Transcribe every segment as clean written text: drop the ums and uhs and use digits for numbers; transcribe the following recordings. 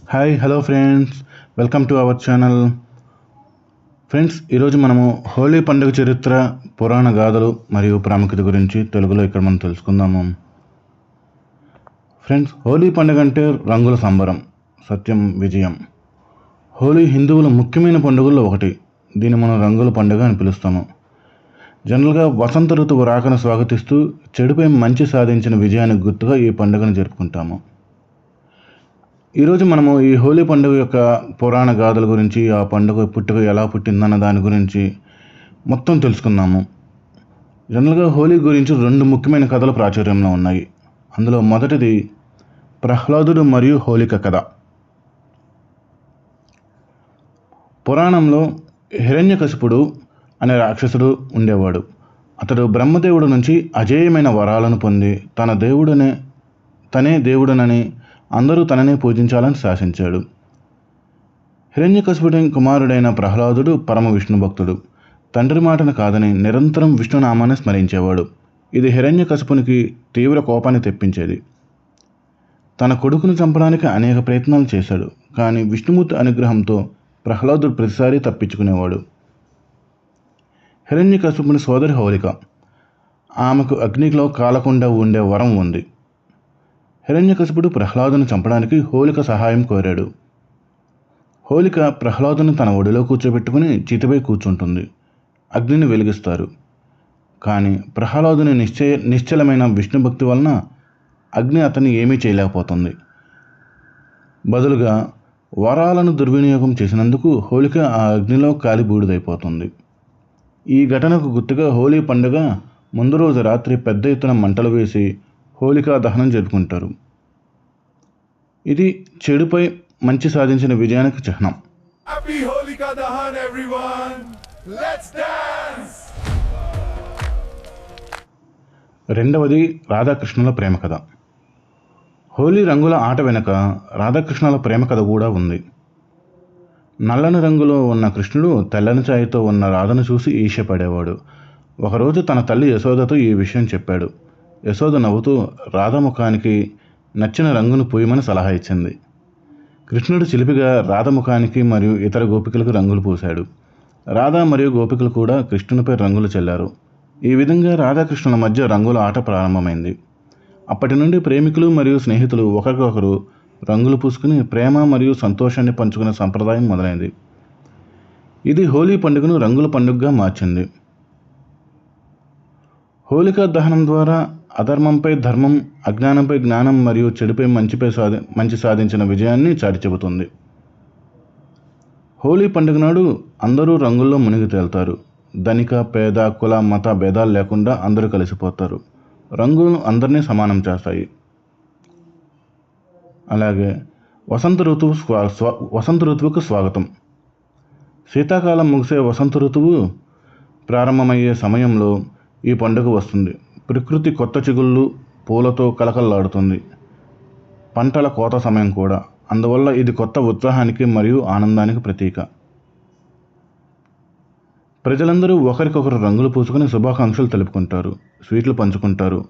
Hi hello friends, welcome to our channel. Friends, ఈరోజు మనము హోలీ పండుగ చరిత్ర, పురాణ గాథలు మరియు ప్రాముఖ్యత గురించి తెలుగులో ఇక్కడ మనం తెలుసుకుందాము. ఫ్రెండ్స్, హోలీ పండుగ అంటే రంగుల సంబరం, సత్యం విజయం. హోలీ హిందువుల ముఖ్యమైన పండుగల్లో ఒకటి. దీన్ని మనం రంగుల పండుగ అని పిలుస్తాము. జనరల్గా వసంత ఋతువు రాకను స్వాగతిస్తూ చెడుపై మంచి సాధించిన విజయానికి గుర్తుగా ఈ పండుగను జరుపుకుంటాము. ఈరోజు మనము ఈ హోలీ పండుగ యొక్క పురాణ గాథల గురించి, ఆ పండుగ పుట్టుక ఎలా పుట్టిందన్న దాని గురించి మొత్తం తెలుసుకుందాము. జనరల్గా హోలీ గురించి 2 ముఖ్యమైన కథలు ప్రాచుర్యంలో ఉన్నాయి. అందులో మొదటిది ప్రహ్లాదుడు మరియు హోలిక కథ. పురాణంలో హిరణ్యకశిపుడు అనే రాక్షసుడు ఉండేవాడు. అతడు బ్రహ్మదేవుడు నుంచి అజేయమైన వరాలను పొంది తనే దేవుడనని అందరూ తననే పూజించాలని శాసించాడు. హిరణ్యకశిపుడి కుమారుడైన ప్రహ్లాదుడు పరమ విష్ణు భక్తుడు. తండ్రి మాటను కాదని నిరంతరం విష్ణునామాన్ని స్మరించేవాడు. ఇది హిరణ్యకశిపునికి తీవ్ర కోపాన్ని తెప్పించేది. తన కొడుకును చంపడానికి అనేక ప్రయత్నాలు చేశాడు. కానీ విష్ణుమూర్తి అనుగ్రహంతో ప్రహ్లాదుడు ప్రతిసారి తప్పించుకునేవాడు. హిరణ్యకశిపుని సోదరి హోలిక. ఆమెకు అగ్నిలో కాలకుండా ఉండే వరం ఉంది. హిరణ్యకశిపుడు ప్రహ్లాదుని చంపడానికి హోలిక సహాయం కోరాడు. హోలిక ప్రహ్లాదుని తన ఒడిలో కూర్చోబెట్టుకుని చితిపై కూర్చుంటుంది. అగ్నిని వెలిగిస్తారు. కానీ ప్రహ్లాదుని నిశ్చలమైన విష్ణుభక్తి వలన అగ్ని అతన్ని ఏమీ చేయలేకపోతుంది. బదులుగా వరాలను దుర్వినియోగం చేసినందుకు హోలిక ఆ అగ్నిలో కాలి బూడిదైపోతుంది. ఈ ఘటనకు గుర్తుగా హోలీ పండుగ ముందు రోజు రాత్రి పెద్ద ఎత్తున మంటలు వేసి హోలికా దహనం జరుపుకుంటారు. ఇది చెడుపై మంచి సాధించిన విజయానికి చిహ్నం. రెండవది రాధాకృష్ణుల ప్రేమ కథ. హోలీ రంగుల ఆట వెనుక రాధాకృష్ణుల ప్రేమ కథ కూడా ఉంది. నల్లని రంగులో ఉన్న కృష్ణుడు తెల్లని ఛాయతో ఉన్న రాధను చూసి ఈర్ష్యపడేవాడు. ఒకరోజు తన తల్లి యశోదతో ఈ విషయం చెప్పాడు. యశోద నవ్వుతూ రాధముఖానికి నచ్చిన రంగును పూయమని సలహా ఇచ్చింది. కృష్ణుడు చిలిపిగా రాధముఖానికి మరియు ఇతర గోపికలకు రంగులు పూశాడు. రాధ మరియు గోపికలు కూడా కృష్ణునిపై రంగులు చల్లారు. ఈ విధంగా రాధాకృష్ణుల మధ్య రంగుల ఆట ప్రారంభమైంది. అప్పటి నుండి ప్రేమికులు మరియు స్నేహితులు ఒకరికొకరు రంగులు పూసుకుని ప్రేమ మరియు సంతోషాన్ని పంచుకునే సంప్రదాయం మొదలైంది. ఇది హోలీ పండుగను రంగుల పండుగగా మార్చింది. హోలికా దహనం ద్వారా అధర్మంపై ధర్మం, అజ్ఞానంపై జ్ఞానం మరియు చెడుపై మంచి సాధించిన విజయాన్ని చాటి చెబుతుంది. హోలీ పండుగ నాడు అందరూ రంగుల్లో మునిగి తేలుతారు. ధనిక, పేద, కుల, మత భేదాలు లేకుండా అందరూ కలిసిపోతారు. రంగులు అందరినీ సమానం చేస్తాయి. అలాగే వసంత ఋతువుకు స్వాగతం. శీతాకాలం ముగిసే వసంత ఋతువు ప్రారంభమయ్యే సమయంలో ఈ పండుగ వస్తుంది. ప్రకృతి కొత్త చిగుళ్ళు, పూలతో కలకల్లాడుతుంది. పంటల కోత సమయం కూడా. అందువల్ల ఇది కొత్త ఉత్సాహానికి మరియు ఆనందానికి ప్రతీక. ప్రజలందరూ ఒకరికొకరు రంగులు పూసుకుని శుభాకాంక్షలు తెలుపుకుంటారు, స్వీట్లు పంచుకుంటారు.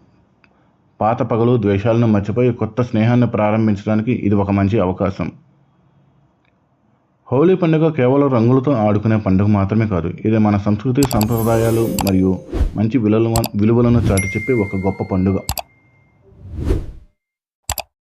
పాత పగలు, ద్వేషాలను మర్చిపోయి కొత్త స్నేహాన్ని ప్రారంభించడానికి ఇది ఒక మంచి అవకాశం. హోలీ పండుగ కేవలం రంగులతో ఆడుకునే పండుగ మాత్రమే కాదు. ఇది మన సంస్కృతి, సంప్రదాయాలు మరియు మంచి విలువలను చాటి చెప్పే ఒక గొప్ప పండుగ.